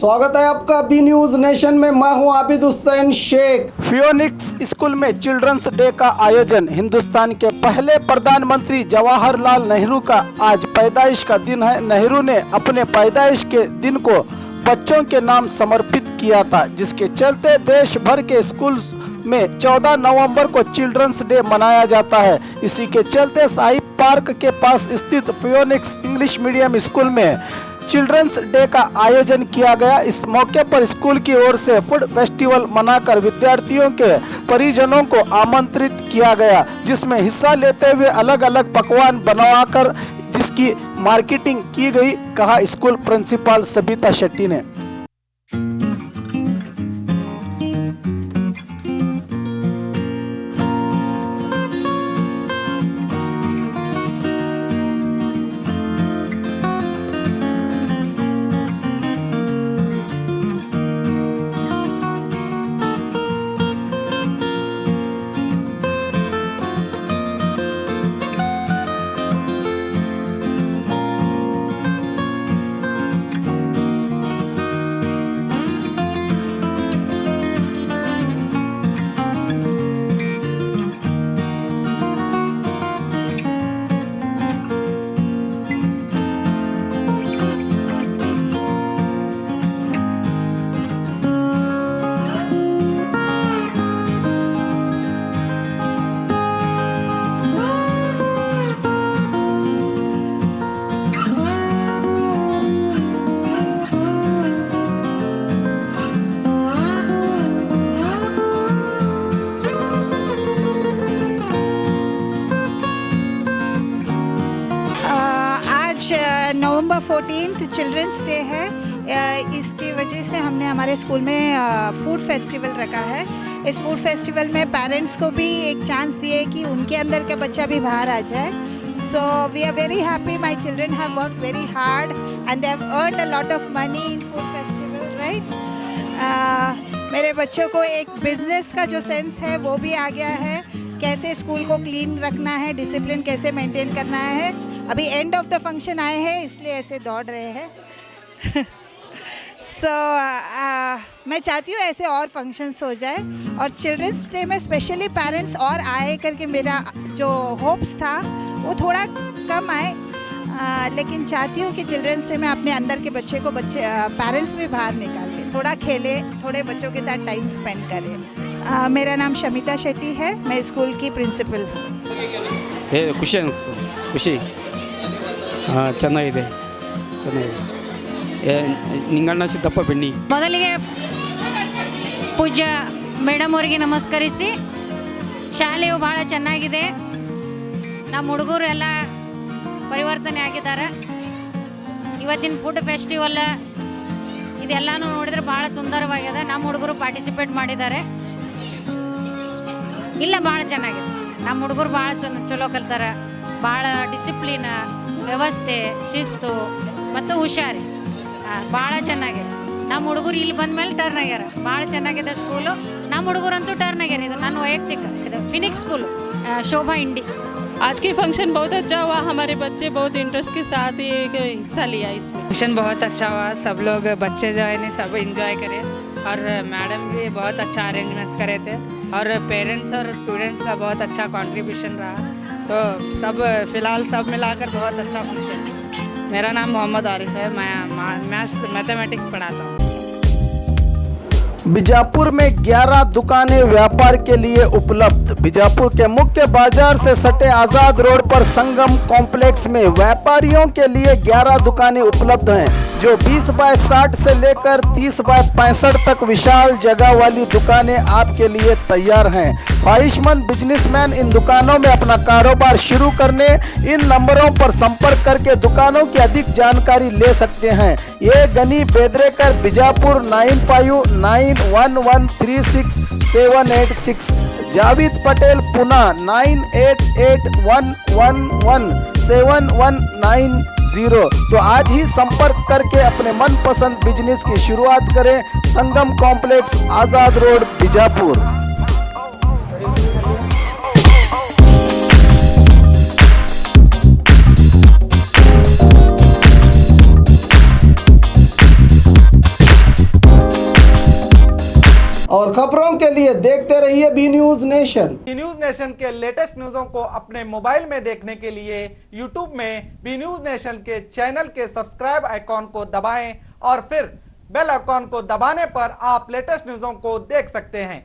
स्वागत है आपका बी न्यूज नेशन में। मैं हूं आबिद हुसैन शेख। फियोनिक्स स्कूल में चिल्ड्रंस डे का आयोजन। हिंदुस्तान के पहले प्रधानमंत्री जवाहरलाल नेहरू का आज पैदाइश का दिन है। नेहरू ने अपने पैदाइश के दिन को बच्चों के नाम समर्पित किया था, जिसके चलते देश भर के स्कूल में 14 नवंबर को चिल्ड्रंस डे मनाया जाता है। इसी के चलते शाही पार्क के पास स्थित फियोनिक्स इंग्लिश मीडियम स्कूल में चिल्ड्रंस डे का आयोजन किया गया। इस मौके पर स्कूल की ओर से फूड फेस्टिवल मनाकर विद्यार्थियों के परिजनों को आमंत्रित किया गया, जिसमें हिस्सा लेते हुए अलग अलग पकवान बनवाकर जिसकी मार्केटिंग की गई, कहा स्कूल प्रिंसिपल सबिता शेट्टी ने। नवंबर 14 चिल्ड्रंस डे है। इसकी वजह से हमने हमारे स्कूल में फूड फेस्टिवल रखा है। इस फूड फेस्टिवल में पेरेंट्स को भी एक चांस दिए कि उनके अंदर का बच्चा भी बाहर आ जाए। So we are very happy. My children have work very hard and they have earned a lot of money in food festival, right. मेरे बच्चों को एक बिजनेस का जो सेंस है वो भी आ गया है, कैसे स्कूल को क्लीन रखना है, डिसिप्लिन कैसे मेंटेन करना है। अभी एंड ऑफ द फंक्शन आए हैं इसलिए ऐसे दौड़ रहे हैं। सो मैं चाहती हूँ ऐसे और फंक्शंस हो जाए और चिल्ड्रंस डे में स्पेशली पेरेंट्स और आए करके मेरा जो होप्स था वो थोड़ा कम आए, लेकिन चाहती हूँ कि चिल्ड्रंस डे में अपने अंदर के बच्चे को पेरेंट्स भी बाहर निकाले, थोड़ा खेले, थोड़े बच्चों के साथ टाइम स्पेंड करें। मेरा नाम शमिता शेट्टी है, मैं स्कूल की प्रिंसिपल हूँ। ಖುಷಿ ಚೆನ್ನಾಗಿದೆ ನಿಂಗಣ್ಣ ಸಿದ್ದಪ್ಪ ಬೆಣ್ಣಿ. ಮೊದಲಿಗೆ ಪೂಜ್ಯ ಮೇಡಮ್ ಅವರಿಗೆ ನಮಸ್ಕರಿಸಿ, ಶಾಲೆಯು ಭಾಳ ಚೆನ್ನಾಗಿದೆ, ನಮ್ಮ ಹುಡುಗರು ಎಲ್ಲ ಪರಿವರ್ತನೆ ಆಗಿದ್ದಾರೆ. ಇವತ್ತಿನ ಫುಡ್ ಫೆಸ್ಟಿವಲ್ ಇದೆಲ್ಲನೂ ನೋಡಿದ್ರೆ ಭಾಳ ಸುಂದರವಾಗಿದೆ. ನಮ್ಮ ಹುಡುಗರು ಪಾರ್ಟಿಸಿಪೇಟ್ ಮಾಡಿದ್ದಾರೆ. ಇಲ್ಲ ಭಾಳ ಚೆನ್ನಾಗಿದೆ. ನಮ್ಮ ಹುಡುಗರು ಭಾಳ ಚಲೋ ಕಲ್ತಾರೆ. ಭಾಳ ಡಿಸಿಪ್ಲಿನ್, ವ್ಯವಸ್ಥೆ, ಶಿಸ್ತು ಮತ್ತು ಹುಷಾರಿ ಭಾಳ ಚೆನ್ನಾಗಿದೆ. ನಮ್ಮ ಹುಡುಗರು ಇಲ್ಲಿ ಬಂದ ಮೇಲೆ ಟರ್ನ್ ಆಗ್ಯಾರ. ಭಾಳ ಚೆನ್ನಾಗಿದೆ ಸ್ಕೂಲು. ನಮ್ಮ ಹುಡುಗರಂತೂ ಟರ್ನ್ ಆಗ್ಯಾರ. ಇದು ನನ್ನ ವೈಯಕ್ತಿಕ ಇದು ಫಿನಿಕ್ಸ್ ಸ್ಕೂಲು, शोभा इंडी। आज की फंक्शन बहुत अच्छा हुआ। हमारे बच्चे बहुत इंटरेस्ट के साथ ये हिस्सा लिया इसमें। फंक्शन बहुत अच्छा हुआ। सब लोग बच्चे जो है सब इंजॉय करे और मैडम भी बहुत अच्छा अरेंजमेंट्स करे थे और पेरेंट्स और स्टूडेंट्स का बहुत अच्छा कंट्रीब्यूशन रहा। तो सब फिलहाल सब मिलाकर बहुत अच्छा फंक्शन। मेरा नाम मोहम्मद आरिफ है, मैं मैथमेटिक्स पढ़ाता हूँ। बीजापुर में 11 दुकानें व्यापार के लिए उपलब्ध। बीजापुर के मुख्य बाजार से सटे आजाद रोड पर संगम कॉम्प्लेक्स में व्यापारियों के लिए 11 दुकानें उपलब्ध हैं, जो 20 बाय 60 से लेकर 30 बाय 65 तक विशाल जगह वाली दुकानें आपके लिए तैयार हैं। ख्वाहिशमंद बिजनेसमैन इन दुकानों में अपना कारोबार शुरू करने इन नंबरों पर संपर्क करके दुकानों की अधिक जानकारी ले सकते हैं। ये गनी बेदरेकर बीजापुर 9591136786, जावेद पटेल पुना 9881117190। तो आज ही संपर्क करके अपने मनपसंद बिजनेस की शुरुआत करें। Sangam complex, Azad road, Bijapur. खबरों के लिए देखते रहिए B news nation. B news nation के लेटेस्ट न्यूज़ों को अपने मोबाइल में देखने के लिए यूट्यूब में बी न्यूज नेशन के चैनल के सब्सक्राइब आइकॉन को दबाएं और फिर बेल आइकॉन को दबाने पर आप लेटेस्ट न्यूज़ों को देख सकते हैं।